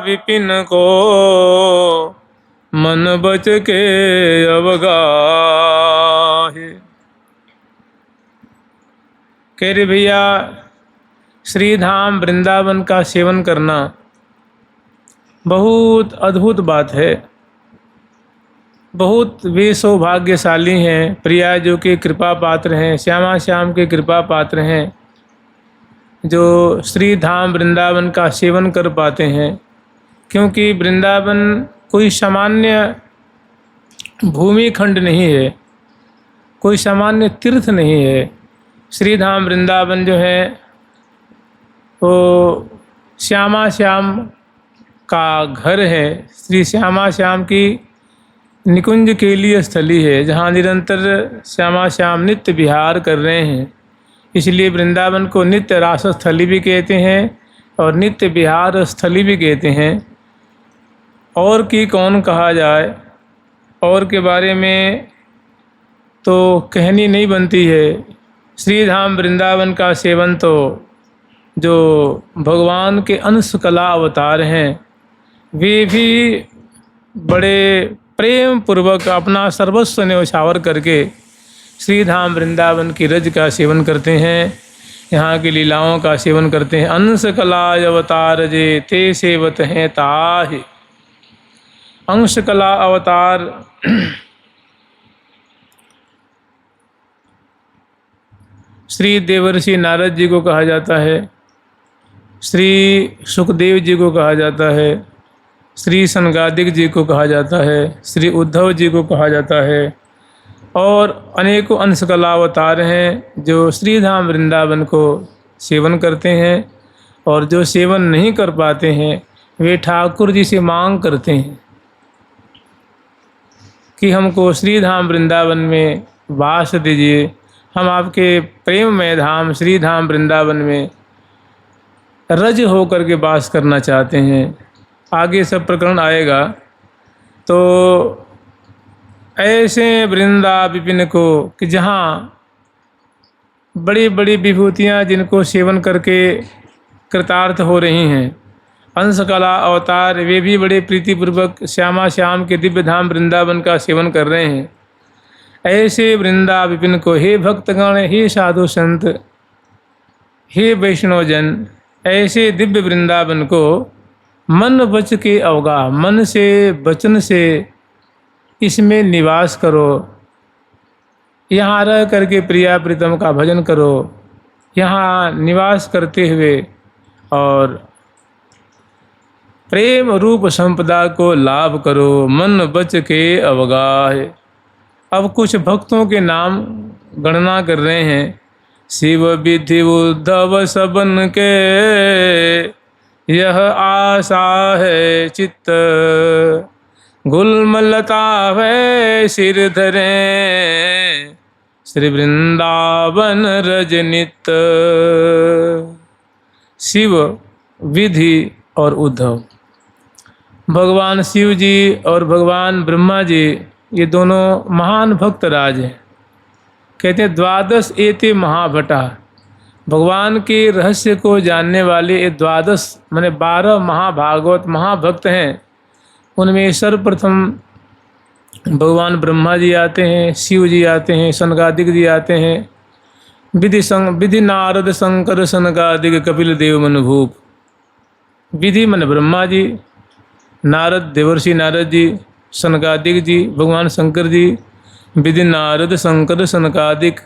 विपिन को मन बच के अवगाहे। कह रहे भैया श्री धाम वृंदावन का सेवन करना बहुत अद्भुत बात है। बहुत वे सौभाग्यशाली हैं, प्रिया जो के कृपा पात्र हैं, श्यामा श्याम के कृपा पात्र हैं, जो श्री धाम वृंदावन का सेवन कर पाते हैं। क्योंकि वृंदावन कोई सामान्य भूमि खंड नहीं है, कोई सामान्य तीर्थ नहीं है। श्री धाम वृंदावन जो है वो श्यामा श्याम का घर है। श्री श्यामा श्याम की निकुंज के लिए स्थली है, जहाँ निरंतर श्यामा श्याम नित्य विहार कर रहे हैं। इसलिए वृंदावन को नित्य रास स्थली भी कहते हैं और नित्य विहार स्थली भी कहते हैं। और की कौन कहा जाए, और के बारे में तो कहनी नहीं बनती है। श्री धाम वृंदावन का सेवन तो जो भगवान के अंश कला अवतार हैं, वे भी बड़े प्रेम पूर्वक अपना सर्वस्व न्यौछावर करके श्री धाम वृंदावन की रज का सेवन करते हैं, यहाँ की लीलाओं का सेवन करते हैं। अंश कला अवतार जे ते सेवत हैं ताहि। अंश कला अवतार श्री देवर्षि नारद जी को कहा जाता है, श्री सुखदेव जी को कहा जाता है, श्री सनकादिक जी को कहा जाता है, श्री उद्धव जी को कहा जाता है, और अनेकों अंश कला अवतार हैं जो श्री धाम वृंदावन को सेवन करते हैं। और जो सेवन नहीं कर पाते हैं वे ठाकुर जी से मांग करते हैं कि हमको श्री धाम वृंदावन में वास दीजिए, हम आपके प्रेममय धाम श्री धाम वृंदावन में रज होकर के वास करना चाहते हैं। आगे सब प्रकरण आएगा। तो ऐसे वृंदा विपिन को कि जहाँ बड़ी बड़ी विभूतियाँ जिनको सेवन करके कृतार्थ हो रही हैं, अंश कला अवतार वे भी बड़े प्रीतिपूर्वक श्यामा श्याम के दिव्य धाम वृंदावन का सेवन कर रहे हैं। ऐसे वृंदा विपिन को हे भक्तगण, हे साधु संत, हे वैष्णवजन, ऐसे दिव्य वृंदावन को मन बच के अवगा, मन से वचन से इसमें निवास करो। यहाँ रह करके प्रिया प्रीतम का भजन करो, यहाँ निवास करते हुए और प्रेम रूप संपदा को लाभ करो। मन बच के अवगाहे। अब कुछ भक्तों के नाम गणना कर रहे हैं। शिव विधि उद्धव सबन के यह आशा है चित्त, गुलमलता है सिर धरे श्री वृंदावन रजनित। शिव, विधि और उद्धव, भगवान शिव जी और भगवान ब्रह्मा जी ये दोनों महान भक्त राज हैं। कहते हैं 12 एते महाभटा, भगवान के रहस्य को जानने वाले ये 12 माने 12 महाभागवत महाभक्त हैं। उनमें सर्वप्रथम भगवान ब्रह्मा जी आते हैं, शिव जी आते हैं, सनकादिक जी आते हैं, विधि नारद शंकर सनकादिक कपिल देव मनभूप। विधि मन ब्रह्मा जी, नारद देवर्षि नारद जी, सनकादिक जी भगवान शंकर जी, विधि नारद शंकर सनकादिक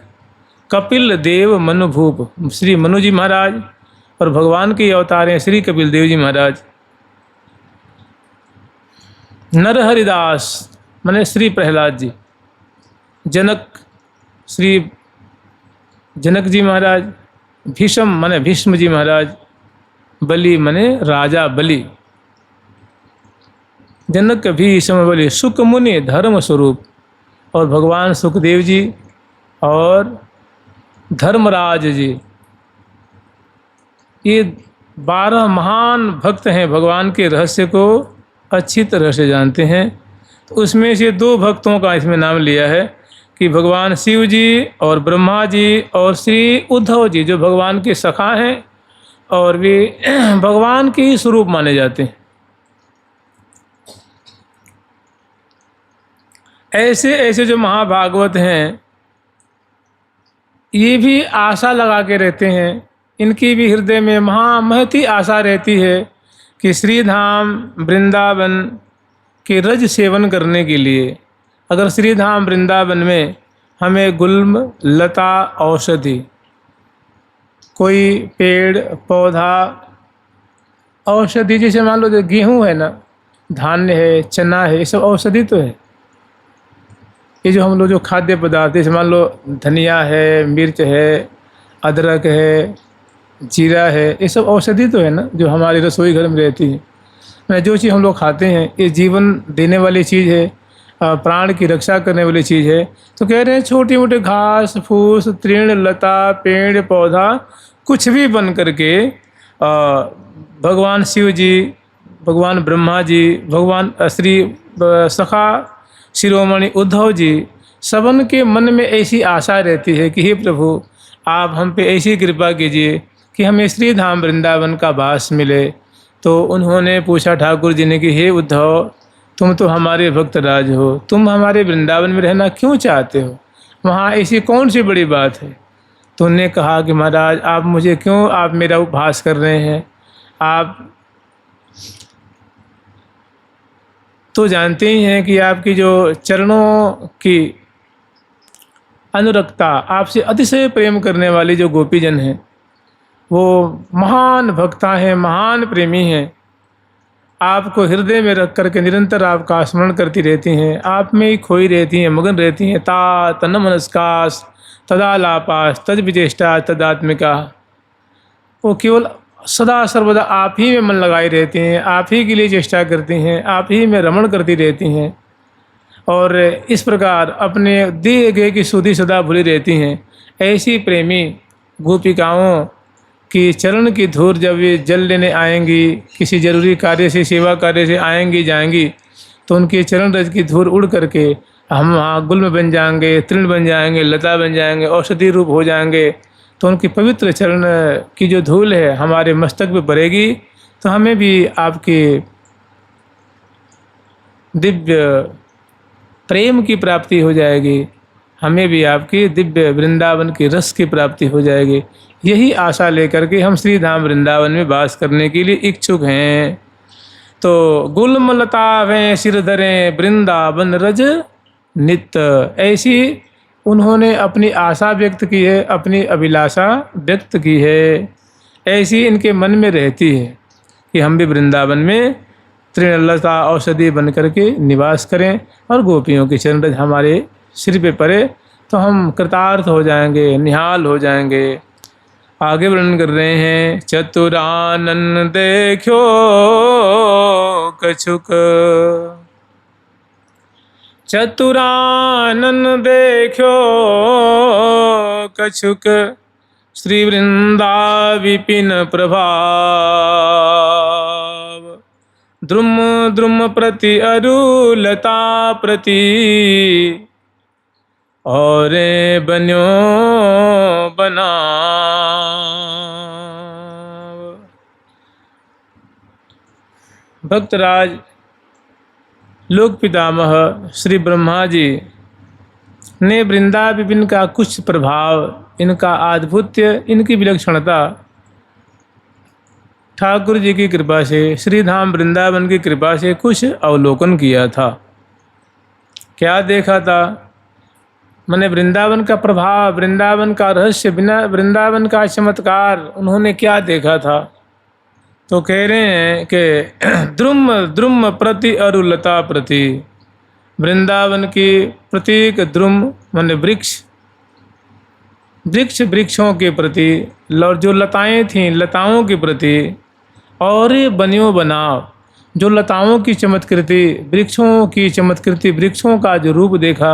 कपिल देव मनभूप श्री मनु जी महाराज, और भगवान के अवतार हैं श्री कपिल देव जी महाराज। नरहरिदास माने श्री प्रहलाद जी, जनक श्री जनक जी महाराज, भीष्म माने भीष्म जी महाराज, बलि माने राजा बलि, जनक भीष्म बलि, सुख मुनि धर्म स्वरूप, और भगवान सुखदेव जी और धर्मराज जी। ये 12 महान भक्त हैं, भगवान के रहस्य को अच्छी तरह से जानते हैं। तो उसमें से 2 भक्तों का इसमें नाम लिया है कि भगवान शिव जी और ब्रह्मा जी और श्री उद्धव जी, जो भगवान के सखा हैं और वे भगवान के ही स्वरूप माने जाते हैं। ऐसे ऐसे जो महाभागवत हैं, ये भी आशा लगा के रहते हैं, इनकी भी हृदय में महती आशा रहती है कि श्री धाम वृंदावन के रज सेवन करने के लिए, अगर श्री धाम वृंदावन में हमें गुल्म लता औषधि, कोई पेड़ पौधा औषधि, जैसे मान लो जो गेहूँ है ना, धान्य है, चना है, ये सब औषधि तो है। ये जो हम लोग जो खाद्य पदार्थ, जैसे मान लो धनिया है, मिर्च है, अदरक है, जीरा है, ये सब औषधि तो है ना, जो हमारी रसोई घर में रहती है। जो चीज़ हम लोग खाते हैं ये जीवन देने वाली चीज़ है, प्राण की रक्षा करने वाली चीज़ है। तो कह रहे हैं छोटी मोटी घास फूस, तृण लता, पेड़ पौधा, कुछ भी बन करके भगवान शिव जी, भगवान ब्रह्मा जी, भगवान श्री सखा शिरोमणि उद्धव जी, सबन के मन में ऐसी आशा रहती है कि हे प्रभु, आप हम पे ऐसी कृपा कीजिए कि हमें श्री धाम वृंदावन का वास मिले। तो उन्होंने पूछा ठाकुर जी ने कि हे उद्धव, तुम तो हमारे भक्त राज हो, तुम हमारे वृंदावन में रहना क्यों चाहते हो, वहाँ ऐसी कौन सी बड़ी बात है। तो उन्होंने कहा कि महाराज, आप मुझे क्यों, आप मेरा उपहास कर रहे हैं, आप तो जानते ही हैं कि आपकी जो चरणों की अनुरक्ता, आपसे अतिशय प्रेम करने वाले जो गोपीजन हैं, वो महान भक्ता हैं, महान प्रेमी हैं, आपको हृदय में रख करके निरंतर आपका स्मरण करती रहती हैं, आप में ही खोई रहती हैं, मगन रहती हैं। ता तन मनस्कास तदालापास तद विचेष्टा तदात्मिका, वो केवल सदा सर्वदा आप ही में मन लगाई रहती हैं, आप ही के लिए चेष्टा करती हैं, आप ही में रमण करती रहती हैं, और इस प्रकार अपने दिए गए की सुधि सदा भूली रहती हैं। ऐसी प्रेमी गोपिकाओं की चरण की धूल जब ये जल लेने आएंगी, किसी जरूरी कार्य से, सेवा कार्य से आएंगी जाएंगी, तो उनके चरण रज की धूल उड़ करके हम वहाँ गुल्म बन जाएंगे, तृण बन जाएंगे, लता बन जाएंगे, औषधि रूप हो जाएंगे। तो उनकी पवित्र चरण की जो धूल है हमारे मस्तक पे पड़ेगी, तो हमें भी आपके दिव्य प्रेम की प्राप्ति हो जाएगी, हमें भी आपकी दिव्य वृंदावन की रस की प्राप्ति हो जाएगी। यही आशा लेकर के हम श्री धाम वृंदावन में वास करने के लिए इच्छुक हैं। तो गुल्म लतावें सिर धरें वृंदावन रज नित्य, ऐसी उन्होंने अपनी आशा व्यक्त की है, अपनी अभिलाषा व्यक्त की है, ऐसी इनके मन में रहती है कि हम भी वृंदावन में तृणलता औषधि बन करके निवास करें और गोपियों की चरण रज हमारे सिर पे पड़े, तो हम कृतार्थ हो जाएंगे, निहाल हो जाएंगे। आगे वर्णन कर रहे हैं, चतुरानन देखो कछुक, चतुरानन देखो कछुक, श्री वृंदा विपिन प्रभाव, द्रुम द्रुम प्रति अरुलता प्रति, और बन्यो बना। भक्तराज लोक पितामह श्री ब्रह्मा जी ने वृंदा विपिन का कुछ प्रभाव, इनका आधिपत्य, इनकी विलक्षणता ठाकुर जी की कृपा से, श्री धाम वृंदावन की कृपा से कुछ अवलोकन किया था। क्या देखा था? मैंने वृंदावन का प्रभाव, वृंदावन का रहस्य, बिना वृंदावन का चमत्कार उन्होंने क्या देखा था? तो कह रहे हैं कि द्रुम द्रुम प्रति अरुलता प्रति, वृंदावन की प्रतीक द्रुम माने वृक्ष, वृक्ष वृक्षों के प्रति, जो लताएं थीं लताओं के प्रति, और बनियो बनाव, जो लताओं की चमत्कृति, वृक्षों की चमत्कृति, वृक्षों का जो रूप देखा,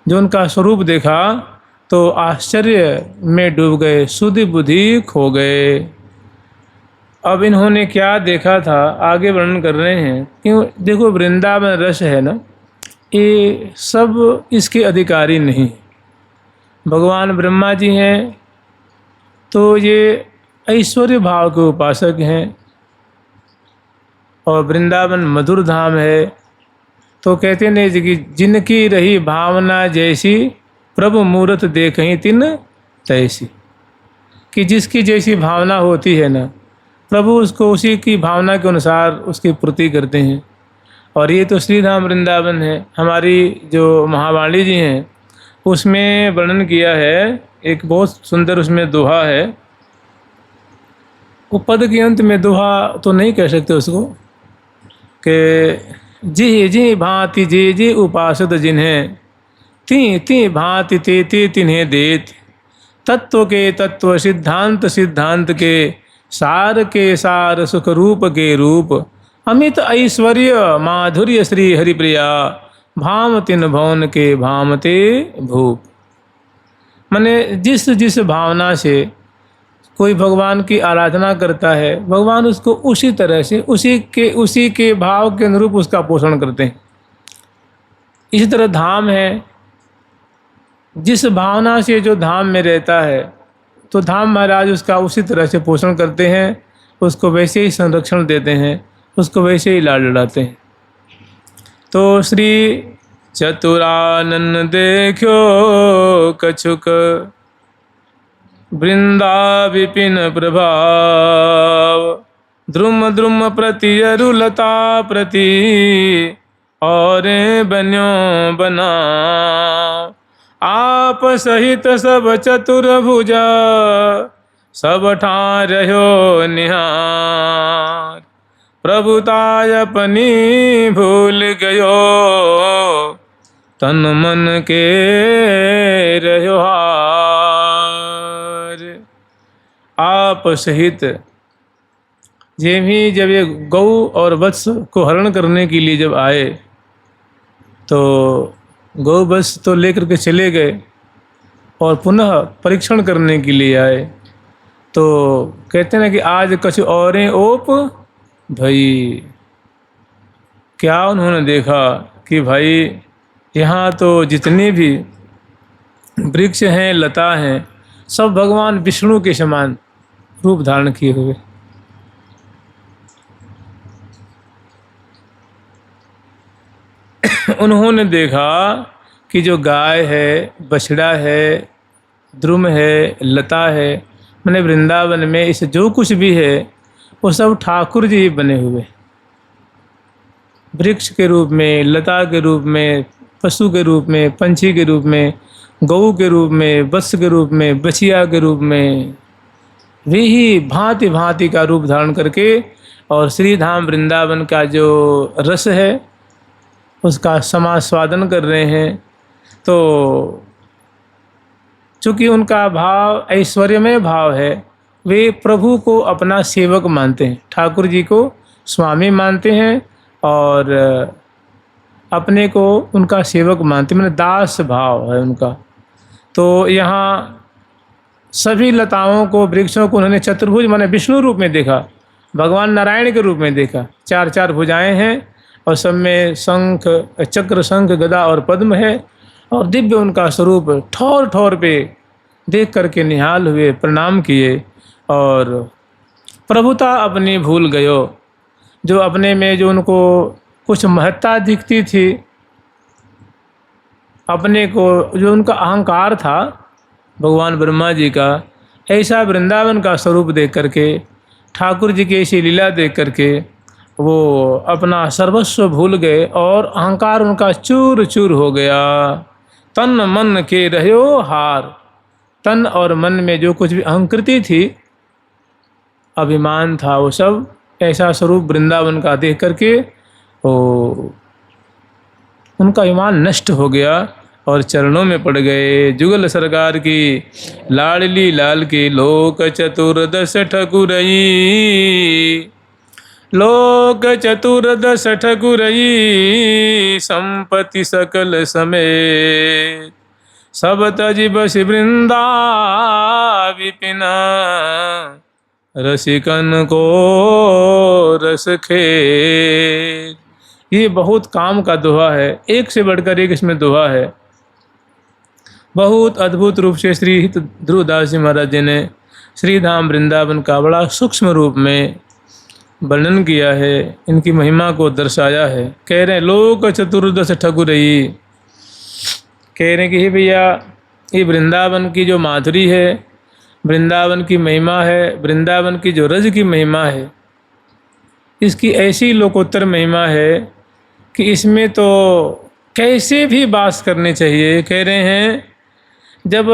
जो उनका स्वरूप देखा, तो आश्चर्य में डूब गए, सुधि बुद्धि खो गए। अब इन्होंने क्या देखा था आगे वर्णन कर रहे हैं। क्यों? देखो वृंदावन रस है ना, ये सब इसके अधिकारी नहीं। भगवान ब्रह्मा जी हैं तो ये ऐश्वर्य भाव के उपासक हैं, और वृंदावन मधुर धाम है, तो कहते हैं कि जिनकी रही भावना जैसी प्रभु मूरत देखहीं तिन तैसी, कि जिसकी जैसी भावना होती है ना, प्रभु उसको उसी की भावना के अनुसार उसकी पूर्ति करते हैं। और ये तो श्री धाम वृंदावन है। हमारी जो महावाणी जी हैं उसमें वर्णन किया है, एक बहुत सुंदर उसमें दोहा है। वो पद के अंत में दोहा तो नहीं कह सकते उसको, कि जी जी भांति जी जी उपासद जिन्हें, ती ती भांति ते ते तिन्हें देत, तत्व के तत्व सिद्धांत सिद्धांत के सार सार सुख रूप के रूप, अमित ऐश्वर्य माधुर्य श्री हरिप्रिया, भाम तिन भवन के भामते भूप। माने जिस जिस भावना से कोई भगवान की आराधना करता है, भगवान उसको उसी तरह से उसी के भाव के अनुरूप उसका पोषण करते हैं। इसी तरह धाम है, जिस भावना से जो धाम में रहता है तो धाम महाराज उसका उसी तरह से पोषण करते हैं, उसको वैसे ही संरक्षण देते हैं, उसको वैसे ही लाड लड़ाते हैं। तो श्री चतुरानन देखो कछुक, वृंदा विपिन प्रभाव, द्रुम द्रुम प्रति अरुलता प्रति, और बन्यो बना, आप सहित सब चतुर्भुजा, सब ठां रहो निहार, प्रभुताय अपनी भूल गयो, तन मन के रहो हार। आप सहित ये भी जब ये गौ और वत्स को हरण करने के लिए जब आए तो गौ वत्स तो लेकर के चले गए और पुनः परीक्षण करने के लिए आए। तो कहते हैं ना कि आज कछु औरें ओप भाई, क्या उन्होंने देखा कि भाई यहाँ तो जितने भी वृक्ष हैं, लता हैं, सब भगवान विष्णु के समान रूप धारण किए हुए। उन्होंने देखा कि जो गाय है, बछड़ा है, द्रुम है, लता है, मैंने वृंदावन में इस जो कुछ भी है वो सब ठाकुर जी बने हुए, वृक्ष के रूप में, लता के रूप में, पशु के रूप में, पंछी के रूप में, गऊ के रूप में, वत्स के रूप में, बछिया के रूप में, वे ही भांति भांति का रूप धारण करके और श्री धाम वृंदावन का जो रस है उसका समास्वादन कर रहे हैं। तो चूँकि उनका भाव ऐश्वर्यमय भाव है, वे प्रभु को अपना सेवक मानते हैं, ठाकुर जी को स्वामी मानते हैं और अपने को उनका सेवक मानते हैं, मैंने दास भाव है उनका। तो यहाँ सभी लताओं को, वृक्षों को उन्होंने चतुर्भुज माने विष्णु रूप में देखा, भगवान नारायण के रूप में देखा। चार चार भुजाएं हैं और सब में शंख, चक्र, शंख, गदा और पद्म है और दिव्य उनका स्वरूप। ठौर ठौर पे देख करके निहाल हुए, प्रणाम किए और प्रभुता अपनी भूल गयो। जो अपने में जो उनको कुछ महत्ता दिखती थी, अपने को जो उनका अहंकार था भगवान ब्रह्मा जी का, ऐसा वृंदावन का स्वरूप देख करके, ठाकुर जी की ऐसी लीला देख करके वो अपना सर्वस्व भूल गए और अहंकार उनका चूर चूर हो गया। तन मन के रहो हार, तन और मन में जो कुछ भी अहंकृति थी, अभिमान था, वो सब ऐसा स्वरूप वृंदावन का देख करके वो उनका ईमान नष्ट हो गया और चरणों में पड़ गए। जुगल सरकार की लाडली लाल की, लोक चतुर्दश ठकुरई, लोक चतुर्दश ठकुरई, संपत्ति सकल समेत, सब तज बस वृंदा विपिना, रसिकन को रस खेल। ये बहुत काम का दोहा है, एक से बढ़कर एक इसमें दोहा है। बहुत अद्भुत रूप से श्री ध्रुवदास जी महाराज जी ने श्री धाम वृंदावन का बड़ा सूक्ष्म रूप में वर्णन किया है, इनकी महिमा को दर्शाया है। कह रहे हैं लोक चतुर्दश ठकुरई, कह रहे हैं कि हे भैया ये वृंदावन की जो माधुरी है, वृंदावन की महिमा है, वृंदावन की जो रज की महिमा है, इसकी ऐसी लोकोत्तर महिमा है कि इसमें तो कैसे भी वास करने चाहिए। कह रहे हैं जब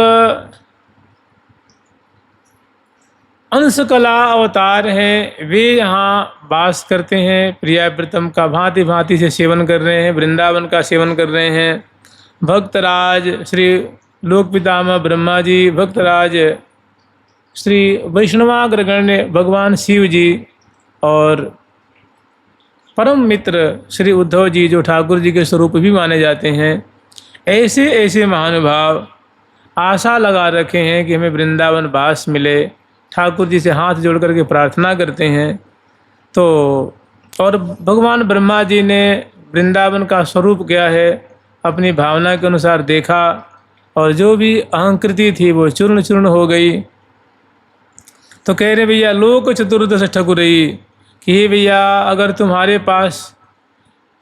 अंश कला अवतार हैं वे यहाँ वास करते हैं, प्रिया प्रीतम का भांति भांति से सेवन कर रहे हैं, वृंदावन का सेवन कर रहे हैं। भक्तराज श्री लोक पितामह ब्रह्मा जी, भक्तराज श्री वैष्णवाग्रगण्य भगवान शिव जी और परम मित्र श्री उद्धव जी जो ठाकुर जी के स्वरूप भी माने जाते हैं, ऐसे ऐसे महानुभाव आशा लगा रखे हैं कि हमें वृंदावन वास मिले, ठाकुर जी से हाथ जोड़ करके प्रार्थना करते हैं। तो और भगवान ब्रह्मा जी ने वृंदावन का स्वरूप क्या है अपनी भावना के अनुसार देखा और जो भी अहंकृति थी वो चूर्ण चूर्ण हो गई। तो कह रहे भैया लोक चतुर्दश ठकुरई कि हे भैया अगर तुम्हारे पास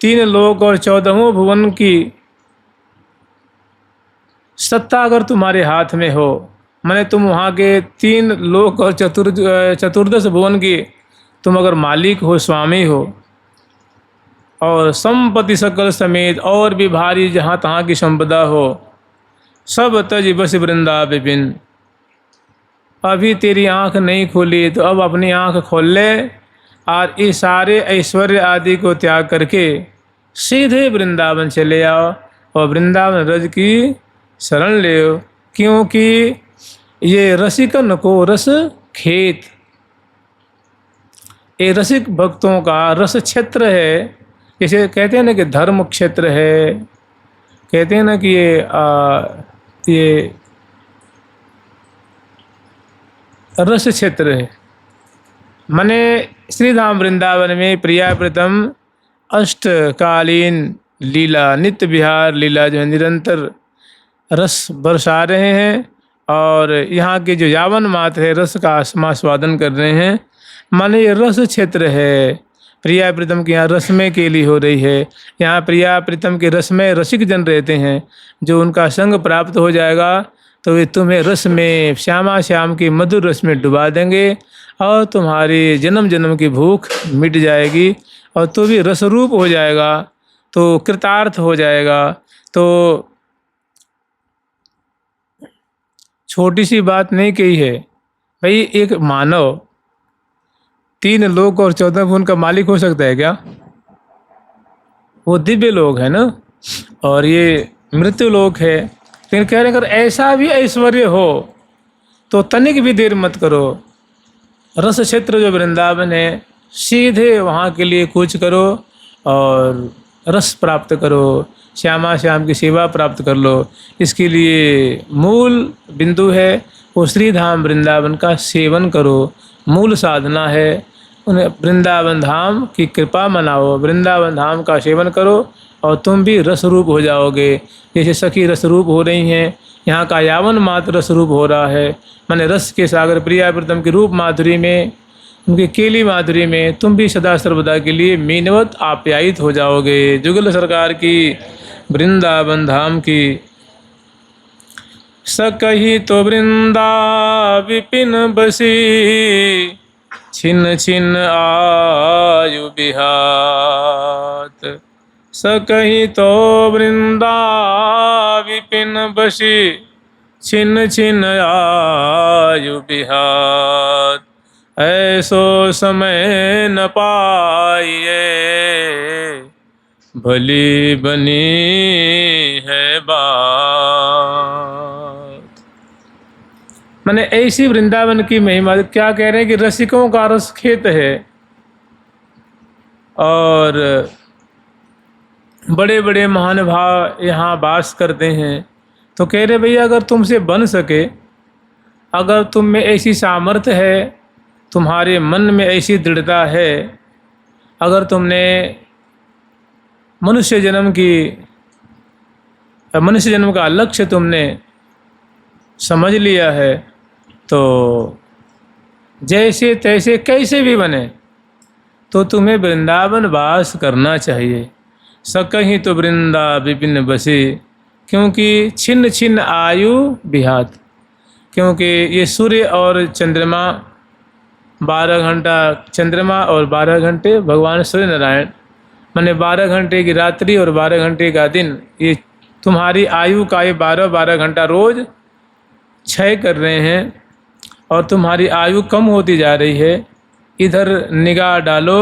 3 लोक और 14 भुवन की सत्ता अगर तुम्हारे हाथ में हो, माने तुम वहाँ के 3 लोक और चतुर्दश भुवन की तुम अगर मालिक हो, स्वामी हो, और संपत्ति सकल समेत और भी भारी जहाँ तहाँ की संपदा हो, सब तज बस वृंदा विपिन। अभी तेरी आँख नहीं खुली तो अब अपनी आँख खोल ले और इस सारे ऐश्वर्य आदि को त्याग करके सीधे वृंदावन चले आओ और वृंदावन रज की शरण ले, क्योंकि ये रसिकन को रस खेत, ये रसिक भक्तों का रस क्षेत्र है। जैसे कहते हैं ना कि धर्म क्षेत्र है, कहते हैं ना कि ये रस क्षेत्र है। माने श्रीधाम वृंदावन में प्रिया प्रीतम अष्टकालीन लीला, नित्य विहार लीला जो है निरंतर रस बरसा रहे हैं और यहाँ के जो यावन मात्र है रस का आस्वादन कर रहे हैं। माने ये रस क्षेत्र है, प्रिया प्रीतम की यहाँ रसमय केली हो रही है। यहाँ प्रिया प्रीतम के रसमय रसिक जन रहते हैं, जो उनका संग प्राप्त हो जाएगा तो वे तुम्हें रस में श्यामा श्याम की मधुर रस में डुबा देंगे और तुम्हारी जन्म जन्म की भूख मिट जाएगी और तू भी रसरूप हो जाएगा, तो कृतार्थ हो जाएगा। तो छोटी सी बात नहीं कही है भाई, एक मानव 3 लोक और 14 भुवन का मालिक हो सकता है क्या? वो दिव्य लोक है ना, और ये मृत्यु लोक है। लेकिन कह रहे अगर ऐसा भी ऐश्वर्य हो तो तनिक भी देर मत करो, रस क्षेत्र जो वृंदावन है सीधे वहाँ के लिए कूच करो और रस प्राप्त करो, श्यामा श्याम की सेवा प्राप्त कर लो। इसके लिए मूल बिंदु है वो श्रीधाम वृंदावन का सेवन करो, मूल साधना है। उन्हें वृंदावन धाम की कृपा मनाओ, वृंदावन धाम का सेवन करो और तुम भी रसरूप हो जाओगे। जैसे सखी रसरूप हो रही हैं, यहाँ का यावन मात्र रसरूप हो रहा है। माने रस के सागर प्रिया प्रीतम की रूप माधुरी में, उनकी केली माधुरी में तुम भी सदा सर्वदा के लिए मीनवत आप्यायित हो जाओगे। जुगल सरकार की, वृंदावन धाम की। सकही तो वृंदा विपिन बसी, छिन छिन आयु बिहात। सकही तो वृंदा विपिन बसी, छिन छिन आयु बिहात। ऐसो समय न पाइए, भली बनी है बात। मैंने ऐसी वृंदावन की महिमा, क्या कह रहे हैं कि रसिकों का रस खेत है और बड़े बड़े महानुभाव यहाँ वास करते हैं। तो कह रहे भैया अगर तुमसे बन सके, अगर तुम में ऐसी सामर्थ्य है, तुम्हारे मन में ऐसी दृढ़ता है, अगर तुमने मनुष्य जन्म का लक्ष्य तुमने समझ लिया है, तो जैसे तैसे कैसे भी बने तो तुम्हें वृंदावन वास करना चाहिए। सकहीं तो वृंदा विपिन बसे, क्योंकि छिन्न छिन्न आयु बिहात। क्योंकि ये सूर्य और चंद्रमा 12 घंटा चंद्रमा और 12 घंटे भगवान सूर्य नारायण, माने 12 घंटे की रात्रि और 12 घंटे का दिन, ये तुम्हारी आयु का ये 12-12 घंटा रोज क्षय कर रहे हैं और तुम्हारी आयु कम होती जा रही है। इधर निगाह डालो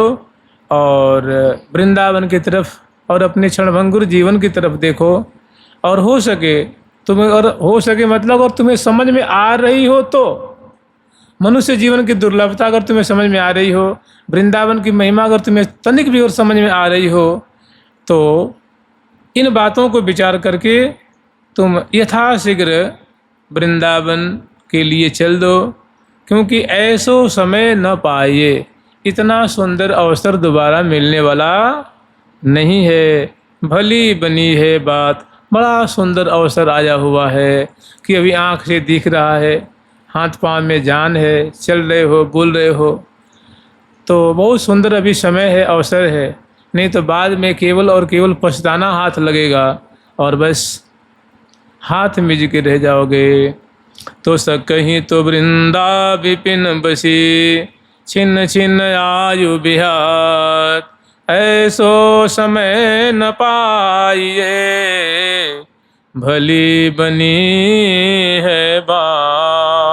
और वृंदावन की तरफ और अपने क्षणभंगुर जीवन की तरफ देखो। और हो सके तुम्हें, और हो सके मतलब, और तुम्हें समझ में आ रही हो तो, मनुष्य जीवन की दुर्लभता अगर तुम्हें समझ में आ रही हो, वृंदावन की महिमा अगर तुम्हें तनिक भी और समझ में आ रही हो, तो इन बातों को विचार करके तुम यथाशीघ्र वृंदावन के लिए चल दो। क्योंकि ऐसो समय न पाइए, इतना सुंदर अवसर दोबारा मिलने वाला नहीं है। भली बनी है बात, बड़ा सुंदर अवसर आया हुआ है कि अभी आँख से दिख रहा है, हाथ पांव में जान है, चल रहे हो, बोल रहे हो, तो बहुत सुंदर अभी समय है, अवसर है। नहीं तो बाद में केवल और केवल पछताना हाथ लगेगा और बस हाथ मिज के रह जाओगे। तो सकहीं तो वृंदा विपिन बसी, छिन्न छिन्न आयु बिहात। ऐसो समय न पाइए, भली बनी है बात।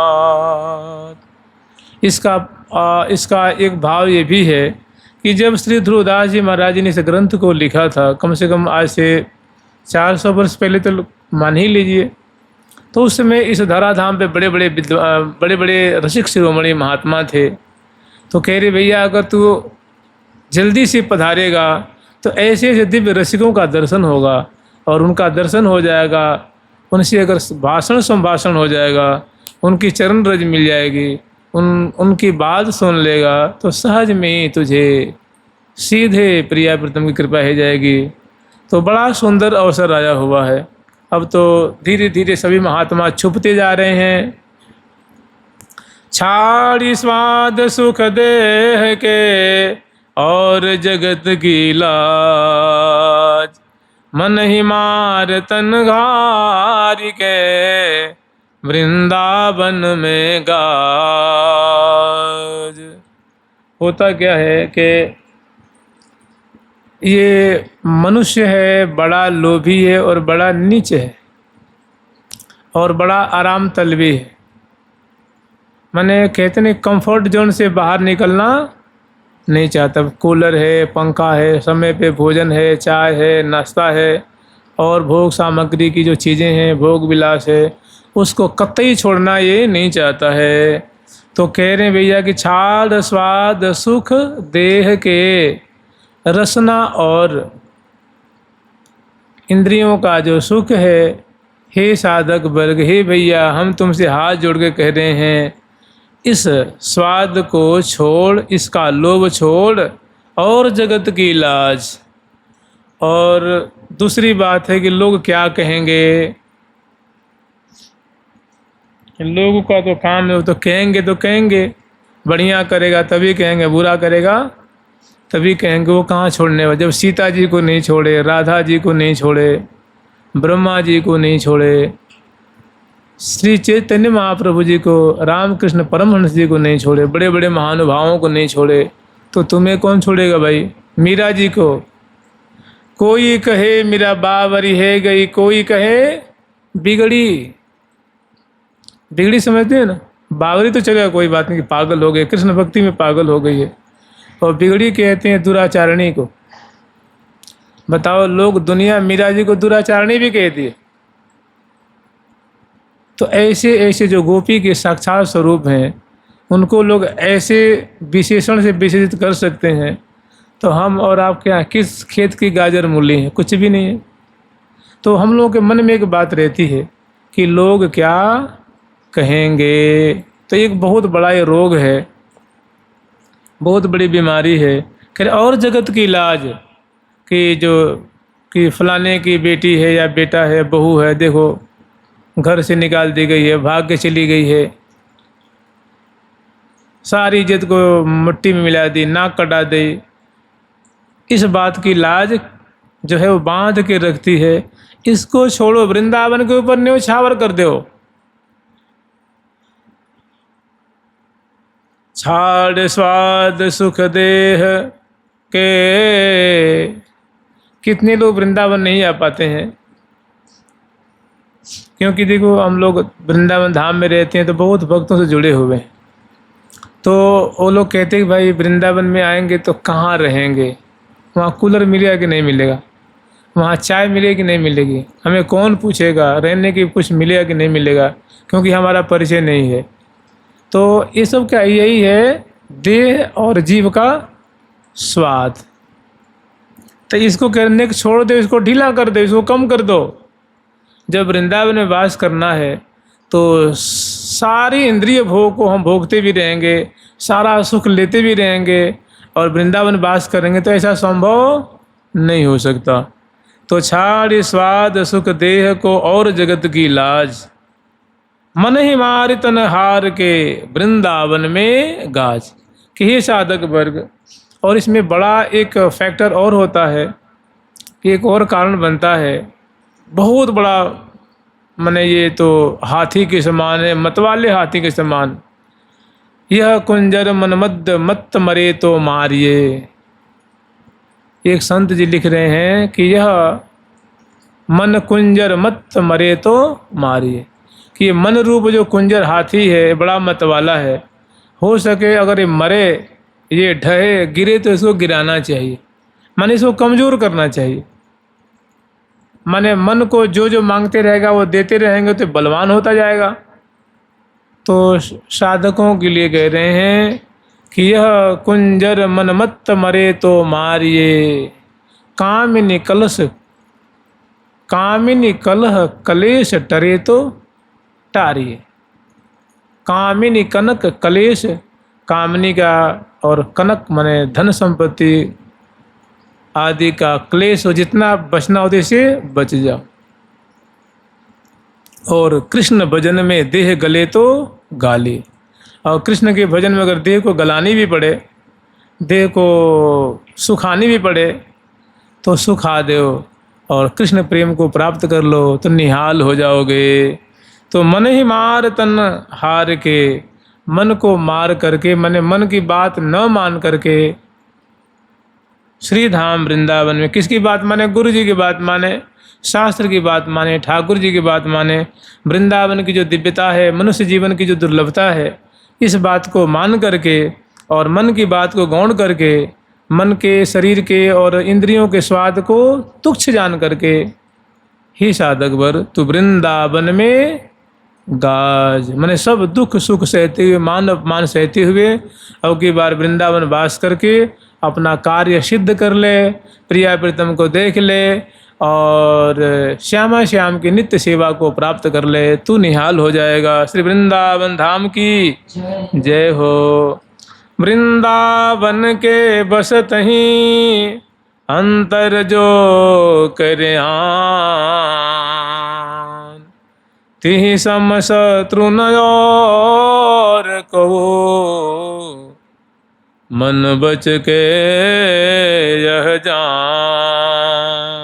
इसका एक भाव ये भी है कि जब श्री ध्रुवदास जी महाराज जी ने इस ग्रंथ को लिखा था, कम से कम आज से 400 वर्ष पहले तो मान ही लीजिए, तो उस समय इस धराधाम पे बड़े बड़े रसिक शिरोमणि महात्मा थे। तो कह रहे भैया अगर तू जल्दी से पधारेगा तो ऐसे ऐसे दिव्य रसिकों का दर्शन होगा और उनका दर्शन हो जाएगा, उनसे अगर भाषण संभाषण हो जाएगा, उनकी चरण रज मिल जाएगी, उनकी बात सुन लेगा तो सहज में ही तुझे सीधे प्रिया प्रीतम की कृपा हो जाएगी। तो बड़ा सुंदर अवसर आया हुआ है। अब तो धीरे धीरे सभी महात्मा छुपते जा रहे हैं। छाड़ी स्वाद सुख देह के और जगत की लाज, मन ही मार तन घारी के वृंदावन में गाज। होता क्या है कि ये मनुष्य है, बड़ा लोभी है और बड़ा नीच है और बड़ा आराम तलबी है। माने कहते नहीं कंफर्ट जोन से बाहर निकलना नहीं चाहता। कूलर है, पंखा है, समय पे भोजन है, चाय है, नाश्ता है और भोग सामग्री की जो चीज़ें हैं, भोग विलास है, उसको कतई छोड़ना ये नहीं चाहता है। तो कह रहे हैं भैया कि छाड़ स्वाद सुख देह के, रसना और इंद्रियों का जो सुख है, हे साधक वर्ग, हे भैया हम तुमसे हाथ जोड़ के कह रहे हैं, इस स्वाद को छोड़, इसका लोभ छोड़ और जगत की लाज। और दूसरी बात है कि लोग क्या कहेंगे, लोगों का तो काम है, वो तो कहेंगे, बढ़िया करेगा तभी कहेंगे, बुरा करेगा तभी कहेंगे। वो कहाँ छोड़ने वाले, जब सीता जी को नहीं छोड़े, राधा जी को नहीं छोड़े, ब्रह्मा जी को नहीं छोड़े, श्री चैतन्य महाप्रभु जी को, रामकृष्ण परमहंस जी को नहीं छोड़े, बड़े बड़े महानुभावों को नहीं छोड़े, तो तुम्हें कौन छोड़ेगा भाई। मीरा जी को कोई कहे मीरा बावरी है गई, कोई कहे बिगड़ी समझते हैं ना, बावरी तो चलेगा कोई बात नहीं, पागल हो गए, कृष्ण भक्ति में पागल हो गई है। और बिगड़ी कहते हैं दुराचारणी को। बताओ, लोग दुनिया मीरा जी को दुराचारणी भी कहती है। तो ऐसे ऐसे जो गोपी के साक्षात स्वरूप हैं, उनको लोग ऐसे विशेषण से विशेषित कर सकते हैं, तो हम और आप क्या, किस खेत की गाजर मूली हैं, कुछ भी नहीं है। तो हम लोगों के मन में एक बात रहती है कि लोग क्या कहेंगे। तो एक बहुत बड़ा ये रोग है, बहुत बड़ी बीमारी है। खैर, और जगत की लाज कि फलाने की बेटी है या बेटा है, बहू है, देखो घर से निकाल दी गई है, भाग के चली गई है, सारी इज्जत को मिट्टी में मिला दी, नाक कटा दी, इस बात की लाज जो है वो बांध के रखती है। इसको छोड़ो, वृंदावन के ऊपर न्योछावर कर दो। छाड़ स्वाद सुख देह के, कितने लोग वृंदावन नहीं आ पाते हैं, क्योंकि देखो हम लोग वृंदावन धाम में रहते हैं तो बहुत भक्तों से जुड़े हुए हैं। तो वो लोग कहते हैं कि भाई वृंदावन में आएंगे तो कहाँ रहेंगे, वहाँ कूलर मिलेगा कि नहीं मिलेगा, वहाँ चाय मिलेगी कि नहीं मिलेगी, हमें कौन पूछेगा, रहने की कुछ मिलेगा कि नहीं मिलेगा, क्योंकि हमारा परिचय नहीं है। तो ये सब क्या, यही है देह और जीव का स्वाद। तो इसको करने को छोड़ दो, इसको ढीला कर दो, इसको कम कर दो। जब वृंदावन में वास करना है तो सारी इंद्रिय भोग को हम भोगते भी रहेंगे, सारा सुख लेते भी रहेंगे, और वृंदावन वास करेंगे तो ऐसा संभव नहीं हो सकता। तो छाड़ स्वाद सुख देह को और जगत की लाज, मन ही मार तन हार के वृंदावन में गाज। कि हे साधक वर्ग, और इसमें बड़ा एक फैक्टर और होता है, एक और कारण बनता है, बहुत बड़ा, माने ये तो हाथी के समान है, मतवाले हाथी के समान। यह कुंजर मनमद मत मरे तो मारिए। एक संत जी लिख रहे हैं कि यह मन कुंजर मत मरे तो मारिए, कि ये मन रूप जो कुंजर हाथी है बड़ा मतवाला है, हो सके अगर ये मरे, ये ढहे गिरे तो इसको गिराना चाहिए, माने इसको कमज़ोर करना चाहिए। माने मन को जो जो मांगते रहेगा वो देते रहेंगे तो बलवान होता जाएगा। तो साधकों के लिए कह रहे हैं कि यह कुंजर मन मत मरे तो मारिए, कामिनी कलश कामिनी कलह कलेश टरे तो टारिए। कामिनी कनक कलेश, कामिनी का और कनक माने धन संपत्ति आदि का क्लेश हो, जितना बचना होते से बच जाओ। और कृष्ण भजन में देह गले तो गाली, और कृष्ण के भजन में अगर देह को गलानी भी पड़े, देह को सुखानी भी पड़े तो सुखा दो, और कृष्ण प्रेम को प्राप्त कर लो तो निहाल हो जाओगे। तो मन ही मार तन हार के, मन को मार करके, माने मन की बात न मान करके श्री धाम वृंदावन में किसकी बात माने, गुरु जी की बात माने, शास्त्र की बात माने, ठाकुर जी की बात माने, वृंदावन की जो दिव्यता है, मनुष्य जीवन की जो दुर्लभता है, इस बात को मान करके और मन की बात को गौण करके, मन के शरीर के और इंद्रियों के स्वाद को तुच्छ जान करके, ही साधक वर तू वृंदावन में गाज, माने सब दुख सुख सहते हुए, मान अपमान सहते हुए अब की बार वृंदावन वास करके अपना कार्य सिद्ध कर ले, प्रिया प्रीतम को देख ले और श्यामा श्याम की नित्य सेवा को प्राप्त कर ले, तू निहाल हो जाएगा। श्री वृंदावन धाम की जय हो। वृंदावन के बसत ही अंतर जो करे आन, तिहि सम शत्रु न और कहो, मन बच के यह जान।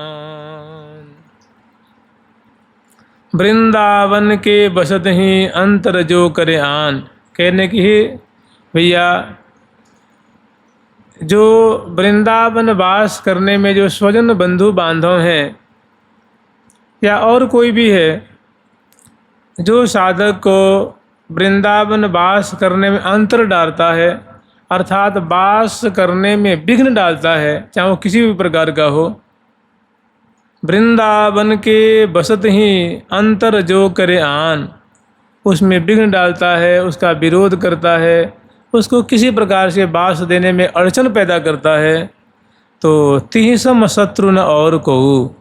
वृंदावन के बसत ही अंतर जो करे आन, कहने की ही भैया जो वृंदावन वास करने में जो स्वजन बंधु बांधव हैं या और कोई भी है, जो साधक को वृंदावन वास करने में अंतर डालता है, अर्थात वास करने में विघ्न डालता है, चाहे वो किसी भी प्रकार का हो, वृंदावन के बसत ही अंतर जो करे आन, उसमें विघ्न डालता है, उसका विरोध करता है, उसको किसी प्रकार से वास देने में अड़चन पैदा करता है, तो तिहि सम शत्रु न और को,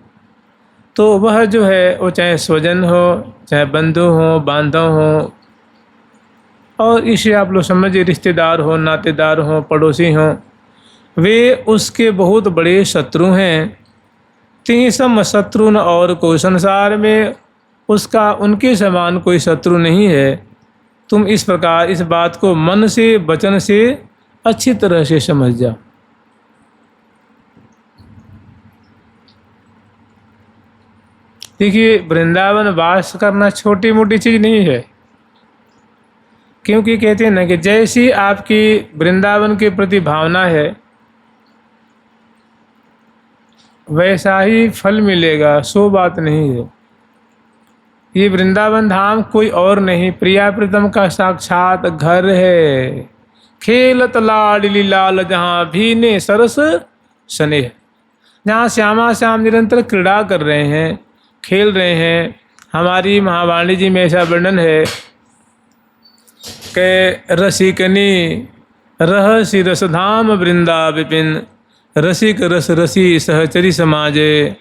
तो वह जो है वो चाहे स्वजन हो, चाहे बंधु हो, बांधव हो, और इसे आप लोग समझिए रिश्तेदार हो, नातेदार हो, पड़ोसी हो, वे उसके बहुत बड़े शत्रु हैं। तिहि सम शत्रु न और को, संसार में उसका उनके समान कोई शत्रु नहीं है। तुम इस प्रकार इस बात को मन से वचन से अच्छी तरह से समझ जाओ। देखिए, वृंदावन वास करना छोटी मोटी चीज़ नहीं है, क्योंकि कहते हैं ना कि जैसी आपकी वृंदावन के प्रति भावना है वैसा ही फल मिलेगा, सो बात नहीं है। ये वृंदावन धाम कोई और नहीं, प्रिया प्रीतम का साक्षात घर है। खेलत लाडली लाल जहाँ भीने सरस स्नेह, जहाँ श्यामा श्याम निरंतर क्रीड़ा कर रहे हैं, खेल रहे हैं। हमारी महावाणी जी में ऐसा वर्णन है कि रसिकनी रहसि रसधाम वृंदा विपिन, रसिक रस रसी सहचरी समाजे,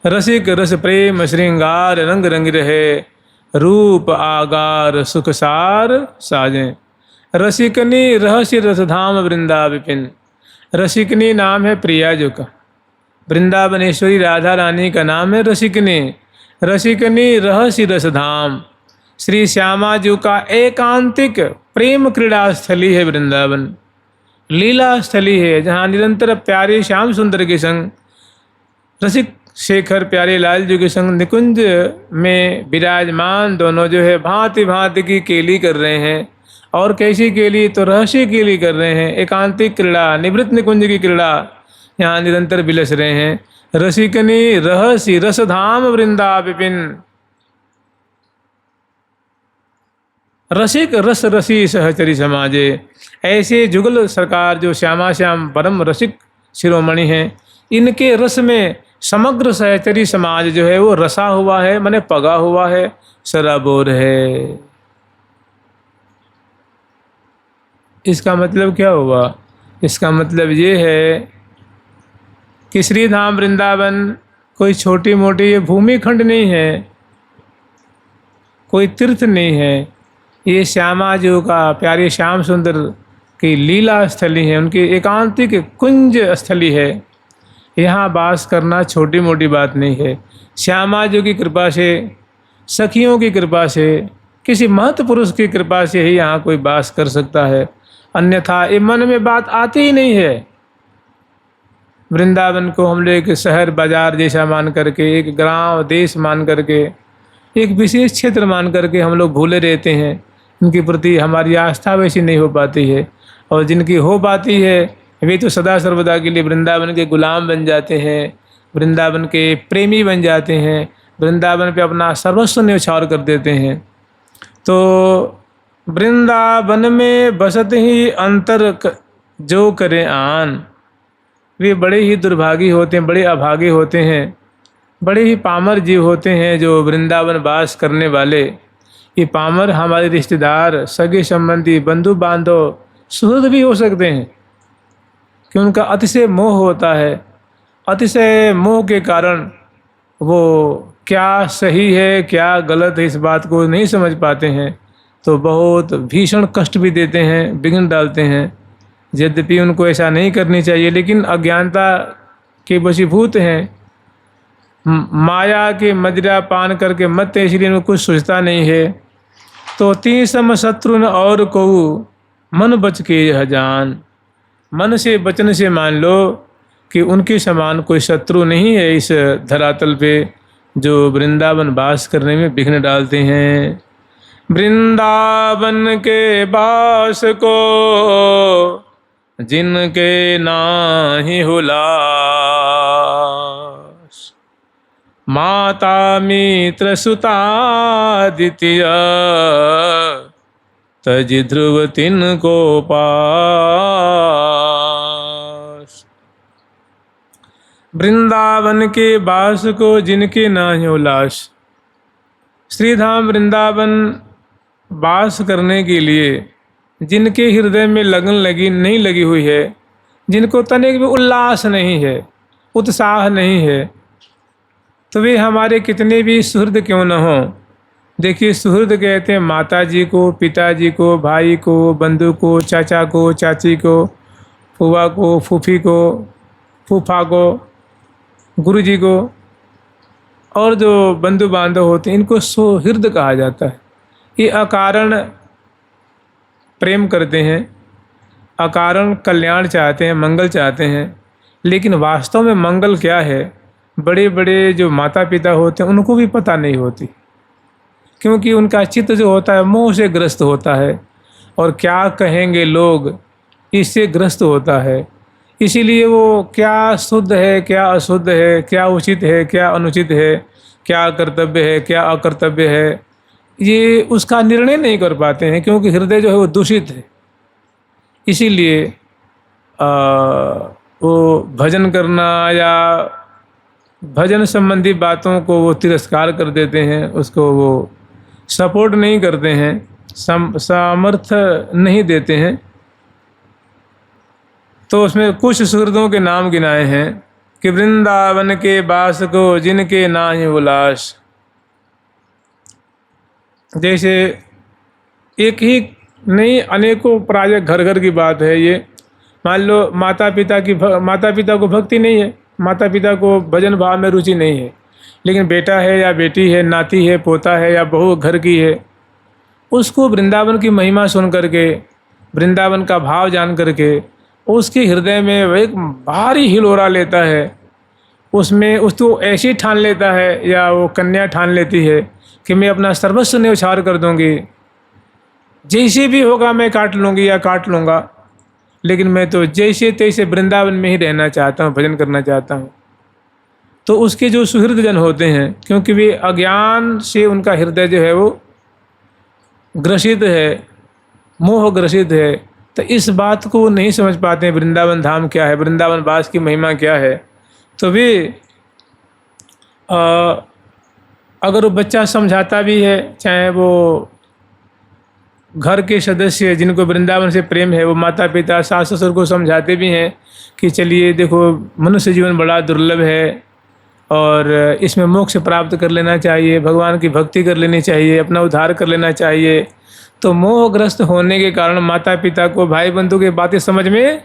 रसिक रस प्रेम श्रृंगार रंग रंग रहे, रूप आगार सुखसार साजें। रसिकनी रहस्य रसधाम वृंदा विपिन, रसिकनी नाम है प्रिया जो का, वृंदावनेश्वरी राधा रानी का नाम है रसिकनी। रसिकनी रहस्य रसधाम, श्री श्यामा जी का एकांतिक प्रेम क्रीड़ा स्थली है वृंदावन, लीला स्थली है, जहाँ निरंतर प्यारे श्याम सुंदर के संग, रसिक शेखर प्यारे लाल जी के संग निकुंज में विराजमान दोनों जो है भांति भांति की केली कर रहे हैं। और कैसी केली? तो रहस्य केली कर रहे हैं, एकांतिक क्रीड़ा, निवृत्त निकुंज की क्रीड़ा यहाँ निरंतर बिलस रहे हैं। रसिकनी रहस्य रसधाम वृंदा विपिन, रसिक रस रसी सहचरी समाजे। ऐसे जुगल सरकार जो श्यामा श्याम परम रसिक शिरोमणि हैं, इनके रस में समग्र सहचरी समाज जो है वो रसा हुआ है, माने पगा हुआ है, सराबोर है। इसका मतलब क्या हुआ? इसका मतलब ये है कि श्री धाम वृंदावन कोई छोटी मोटी ये भूमि खंड नहीं है, कोई तीर्थ नहीं है। ये श्यामा जी का प्यारे श्याम सुंदर की लीला स्थली है, उनकी एकांतिक कुंज स्थली है। यहाँ वास करना छोटी मोटी बात नहीं है। श्यामा जी की कृपा से, सखियों की कृपा से, किसी महत्व पुरुष की कृपा से ही यहाँ कोई वास कर सकता है, अन्यथा ये मन में बात आती ही नहीं है। वृंदावन को हम लोग एक शहर बाजार जैसा मान करके, एक गांव देश मान करके, एक विशेष क्षेत्र मान करके हम लोग भूले रहते हैं। इनके प्रति हमारी आस्था वैसी नहीं हो पाती है, और जिनकी हो पाती है वे तो सदा सर्वदा के लिए वृंदावन के गुलाम बन जाते हैं, वृंदावन के प्रेमी बन जाते हैं, वृंदावन पे अपना सर्वस्व न्यौछावर कर देते हैं। तो वृंदावन में बसत ही अंतर जो करे आन, वे बड़े ही दुर्भागी होते हैं, बड़े अभागे होते हैं, बड़े ही पामर जीव होते हैं जो वृंदावन वास करने वाले। ये पामर हमारे रिश्तेदार, सगे संबंधी, बंधु बांधव, सुहृद भी हो सकते हैं, कि उनका अतिशय मोह होता है। अतिशय मोह के कारण वो क्या सही है क्या गलत है इस बात को नहीं समझ पाते हैं, तो बहुत भीषण कष्ट भी देते हैं, विघ्न डालते हैं। यद्यपि उनको ऐसा नहीं करनी चाहिए, लेकिन अज्ञानता के वशीभूत हैं, माया के मदिरा पान करके मत, इसलिए उनको कुछ सोचता नहीं है। तो तीन सम शत्रु न और को मन बच के यह जान, मन से वचन से मान लो कि उनके समान कोई शत्रु नहीं है इस धरातल पे जो वृंदावन वास करने में विघ्न डालते हैं। वृंदावन के वास को जिनके नाहि हुलास, माता मित्र सुता द्वितीय, तजि ध्रुव तिनको पास। वृंदावन के वास को जिनके नाहि उल्लास, श्रीधाम वृंदावन वास करने के लिए जिनके हृदय में लगन नहीं लगी हुई है, जिनको तनिक भी उल्लास नहीं है, उत्साह नहीं है, तो वे हमारे कितने भी सुहृद क्यों न हों। देखिए, सुहृद कहते हैं माता जी को, पिताजी को, भाई को, बंधु को, चाचा को, चाची को, फूफा को, फूफी को, फूफा को, गुरुजी को, और जो बंधु बांधव होते हैं इनको सुहृद कहा जाता है। ये अकारण प्रेम करते हैं, अकारण कल्याण चाहते हैं, मंगल चाहते हैं, लेकिन वास्तव में मंगल क्या है? बड़े बड़े जो माता पिता होते हैं उनको भी पता नहीं होती, क्योंकि उनका चित्त जो होता है मोह से ग्रस्त होता है और क्या कहेंगे लोग इससे ग्रस्त होता है। इसीलिए वो क्या शुद्ध है, क्या अशुद्ध है, क्या उचित है, क्या अनुचित है, क्या कर्तव्य है, क्या अकर्तव्य है, ये उसका निर्णय नहीं कर पाते हैं, क्योंकि हृदय जो है वो दूषित है। इसीलिए वो भजन करना या भजन संबंधी बातों को वो तिरस्कार कर देते हैं, उसको वो सपोर्ट नहीं करते हैं, सामर्थ्य नहीं देते हैं। तो उसमें कुछ सुहृदों के नाम गिनाए हैं कि वृंदावन के बास को जिनके नाहि उलास। जैसे एक ही नहीं, अनेकों प्राय घर घर की बात है ये। मान लो माता पिता को भक्ति नहीं है, माता पिता को भजन भाव में रुचि नहीं है, लेकिन बेटा है या बेटी है, नाती है, पोता है या बहू घर की है, उसको वृंदावन की महिमा सुन करके, वृंदावन का भाव जान करके उसके हृदय में वह एक भारी हिलोरा लेता है। उसमें उसको ऐसी ठान लेता है या वो कन्या ठान लेती है कि मैं अपना सर्वस्व न्यौछावर कर दूंगी, जैसे भी होगा मैं काट लूँगी या काट लूँगा, लेकिन मैं तो जैसे तैसे वृंदावन में ही रहना चाहता हूँ, भजन करना चाहता हूँ। तो उसके जो सुहृद जन होते हैं, क्योंकि वे अज्ञान से उनका हृदय जो है वो ग्रसित है, मोह ग्रसित है, तो इस बात को नहीं समझ पाते हैं वृंदावन धाम क्या है, वृंदावन वास की महिमा क्या है। तो वे अगर वो बच्चा समझाता भी है, चाहे वो घर के सदस्य जिनको वृंदावन से प्रेम है, वो माता पिता सास ससुर को समझाते भी हैं कि चलिए देखो मनुष्य जीवन बड़ा दुर्लभ है और इसमें मोक्ष प्राप्त कर लेना चाहिए, भगवान की भक्ति कर लेनी चाहिए, अपना उद्धार कर लेना चाहिए। तो मोहग्रस्त होने के कारण माता पिता को भाई बंधु की बातें समझ में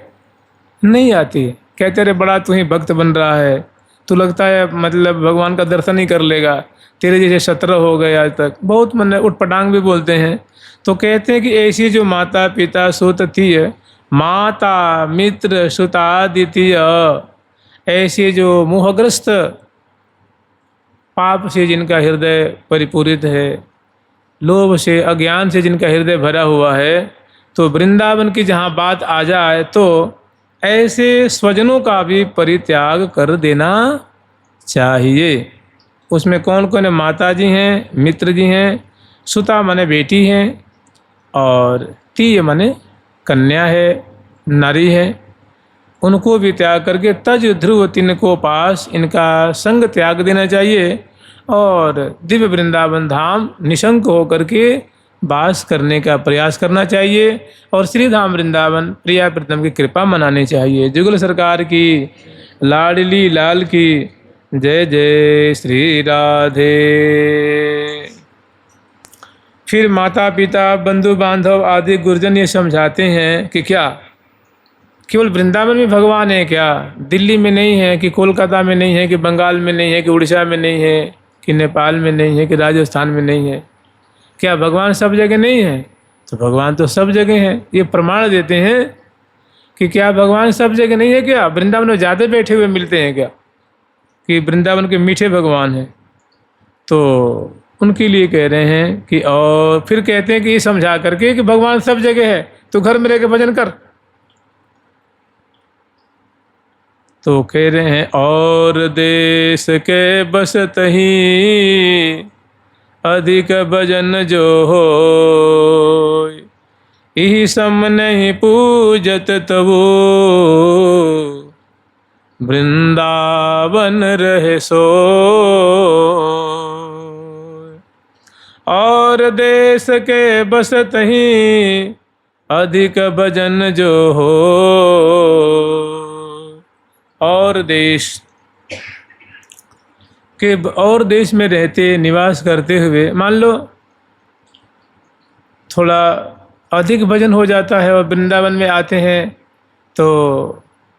नहीं आती। कहते रहे बड़ा तू ही भक्त बन रहा है, तू लगता है मतलब भगवान का दर्शन ही कर लेगा, तेरे जैसे 17 हो गए आज तक। बहुत मन उठपटांग भी बोलते हैं। तो कहते हैं कि ऐसी जो माता पिता सुत थी, माता मित्र सुता द्वितीय, ऐसे जो मोहग्रस्त पाप से जिनका हृदय परिपूरित है, लोभ से अज्ञान से जिनका हृदय भरा हुआ है, तो वृंदावन की जहाँ बात आ जाए तो ऐसे स्वजनों का भी परित्याग कर देना चाहिए। उसमें कौन कौन है? माता जी हैं, मित्र जी हैं, सुता माने बेटी हैं, और तीय माने कन्या है, नारी है। उनको भी त्याग करके तज ध्रुव तिनको पास, इनका संग त्याग देना चाहिए और दिव्य वृंदावन धाम निशंक होकर के वास करने का प्रयास करना चाहिए और श्री धाम वृंदावन प्रिया प्रीतम की कृपा मनानी चाहिए। जुगल सरकार की लाडली लाल की जय जय श्री राधे। फिर माता पिता बंधु बांधव आदि गुरुजन ये समझाते हैं कि क्या केवल वृंदावन में भगवान है क्या? दिल्ली में नहीं है कि कोलकाता में नहीं है कि बंगाल में नहीं है कि उड़ीसा में नहीं है कि नेपाल में नहीं है कि राजस्थान में नहीं है? क्या भगवान सब जगह नहीं है? तो भगवान तो सब जगह है। ये प्रमाण देते हैं कि क्या भगवान सब जगह नहीं है क्या? वृंदावन में ज़्यादा बैठे हुए मिलते हैं क्या कि वृंदावन के मीठे भगवान हैं? तो उनके लिए कह रहे हैं कि, और फिर कहते हैं कि ये समझा करके कि भगवान सब जगह है, तो घर में रह के भजन कर। तो कह रहे हैं और देश के बसत ही अधिक भजन जो हो, यही सम नहीं पूजत तबो वृंदावन रहे सो। और देश के बसत ही अधिक भजन जो हो, और देश के और देश में रहते निवास करते हुए मान लो थोड़ा अधिक भजन हो जाता है और वृंदावन में आते हैं तो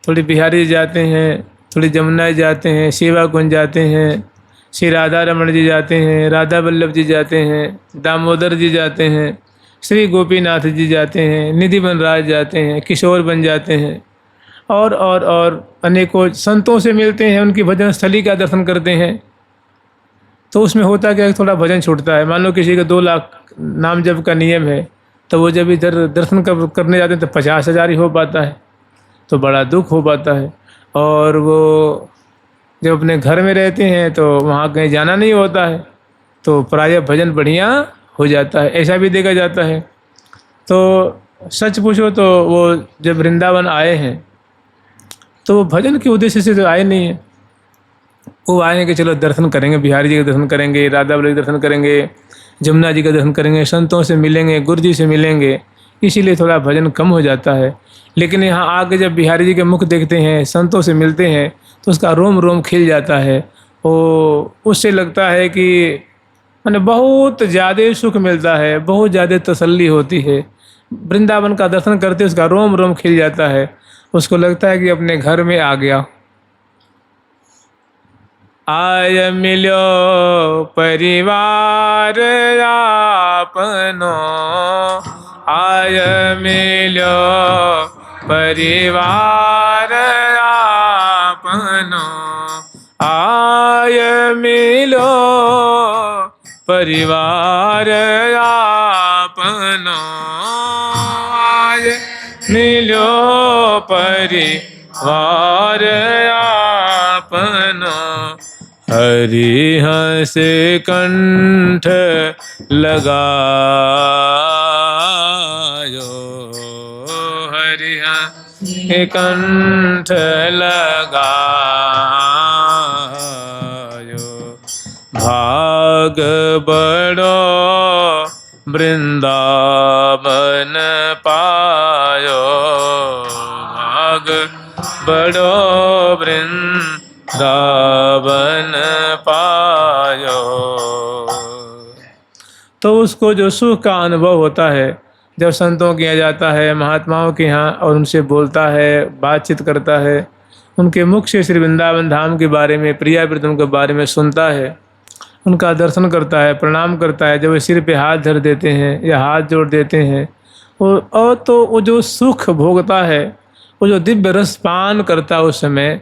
थोड़ी बिहारी जाते हैं, थोड़ी जमुना जाते हैं, सेवा कुंज जाते हैं, श्री राधा रमण जी जाते हैं, राधा वल्लभ जी जाते हैं, दामोदर जी जाते हैं, श्री गोपीनाथ जी जाते हैं, निधि बनराज जाते हैं, किशोर बन जाते हैं। और अनेकों संतों से मिलते हैं, उनकी भजन स्थली का दर्शन करते हैं। तो उसमें होता क्या है, थोड़ा भजन छूटता है। मान लो किसी का 2 लाख नाम जप का नियम है, तो वो जब इधर दर्शन करने जाते हैं तो 50,000 ही हो पाता है, तो बड़ा दुख हो पाता है। और वो जब अपने घर में रहते हैं तो वहाँ कहीं जाना नहीं होता है, तो प्रायः भजन बढ़िया हो जाता है, ऐसा भी देखा जाता है। तो सच पूछो तो वो जब वृंदावन आए हैं तो वो भजन के उद्देश्य से तो आए नहीं हैं। वो आए हैं कि चलो दर्शन करेंगे, बिहारी जी का दर्शन करेंगे, राधा वल्लभ का दर्शन करेंगे, जमुना जी का दर्शन करेंगे, संतों से मिलेंगे, गुरु जी से मिलेंगे, इसीलिए थोड़ा भजन कम हो जाता है। लेकिन यहाँ आके जब बिहारी जी के मुख देखते हैं, संतों से मिलते हैं, तो उसका रोम रोम खिल जाता है। वो उससे लगता है कि मैंने बहुत ज़्यादा सुख मिलता है, बहुत ज़्यादा तसल्ली होती है। वृंदावन का दर्शन करते उसका रोम रोम खिल जाता है, उसको लगता है कि अपने घर में आ गया। आय मिलो परिवार आपनो, आय मिलो परिवार आपनो, आय मिलो परिवार आपनो, आय मिलो परिवार आपनो। हरि हंस कंठ लगायो, हरि हंस कंठ लगायो। भाग बड़ो वृंदावन पायो, भाग बड़ो वृंदावन पायो। तो उसको जो सुख का अनुभव होता है जब संतों के यहाँ जाता है, महात्माओं के यहाँ, और उनसे बोलता है, बातचीत करता है, उनके मुख से श्री वृंदावन धाम के बारे में, प्रियाव्रतम के बारे में सुनता है, उनका दर्शन करता है, प्रणाम करता है, जब वे सिर पे हाथ धर देते हैं या हाथ जोड़ देते हैं, और तो वो जो सुख भोगता है, वो जो दिव्य रस पान करता है उस समय,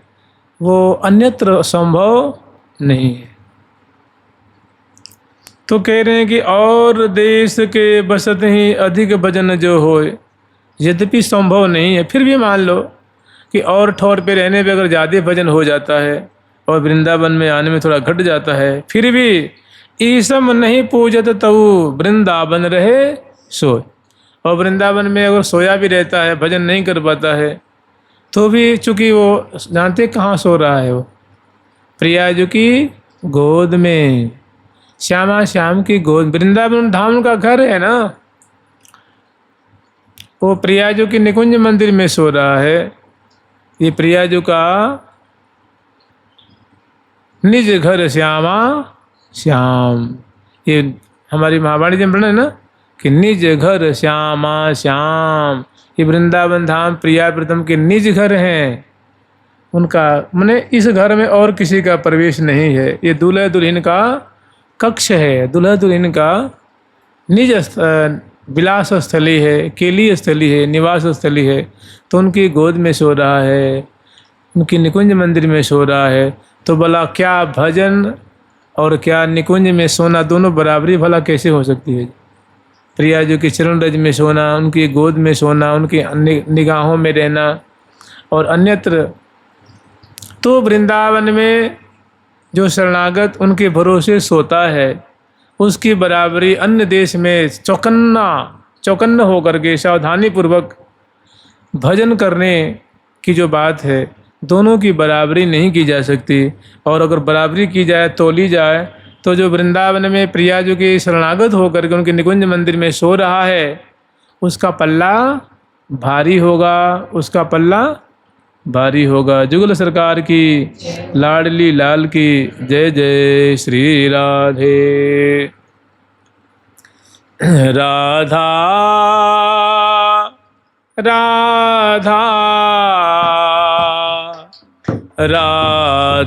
वो अन्यत्र संभव नहीं है। तो कह रहे हैं कि और देश के बसत ही अधिक भजन जो हो, यद्यपि संभव नहीं है, फिर भी मान लो कि और ठौर पे रहने पे अगर ज़्यादा भजन हो जाता है और वृंदावन में आने में थोड़ा घट जाता है, फिर भी ईसम नहीं पूजत तऊ वृंदावन रहे सोए। और वृंदावन में अगर सोया भी रहता है, भजन नहीं कर पाता है, तो भी चूँकि वो जानते कहाँ सो रहा है, वो प्रियाजू की गोद में, श्यामा श्याम की गोद। वृंदावन धाम का घर है ना, वो प्रियाजू की निकुंज मंदिर में सो रहा है। ये प्रियाजू का निज घर श्यामा श्याम, ये हमारी महावाणी जी में पढ़ा है ना कि निज घर श्यामा श्याम। ये वृंदावन धाम प्रियाव्रतम के निज घर हैं, उनका माने इस घर में और किसी का प्रवेश नहीं है। ये दूल्हा दुल्हन का कक्ष है, दूल्हा दुल्हन का निज विलास स्थली है, केली स्थली है, निवास स्थली है। तो उनकी गोद में सो रहा है, उनकी निकुंज मंदिर में सो रहा है। तो भला क्या भजन और क्या निकुंज में सोना दोनों बराबरी भला कैसे हो सकती है? प्रियाजू की चरण रज में सोना, उनकी गोद में सोना, उनकी निगाहों में रहना और अन्यत्र। तो वृंदावन में जो शरणागत उनके भरोसे सोता है, उसकी बराबरी अन्य देश में चौकन्ना होकर के सावधानी पूर्वक भजन करने की जो बात है, दोनों की बराबरी नहीं की जा सकती। और अगर बराबरी की जाए, तोली जाए, तो जो वृंदावन में प्रियाजू की शरणागत होकर के उनके निकुंज मंदिर में सो रहा है, उसका पल्ला भारी होगा, उसका पल्ला भारी होगा। जुगल सरकार की लाडली लाल की जय जय श्री राधे राधा राधा राधा।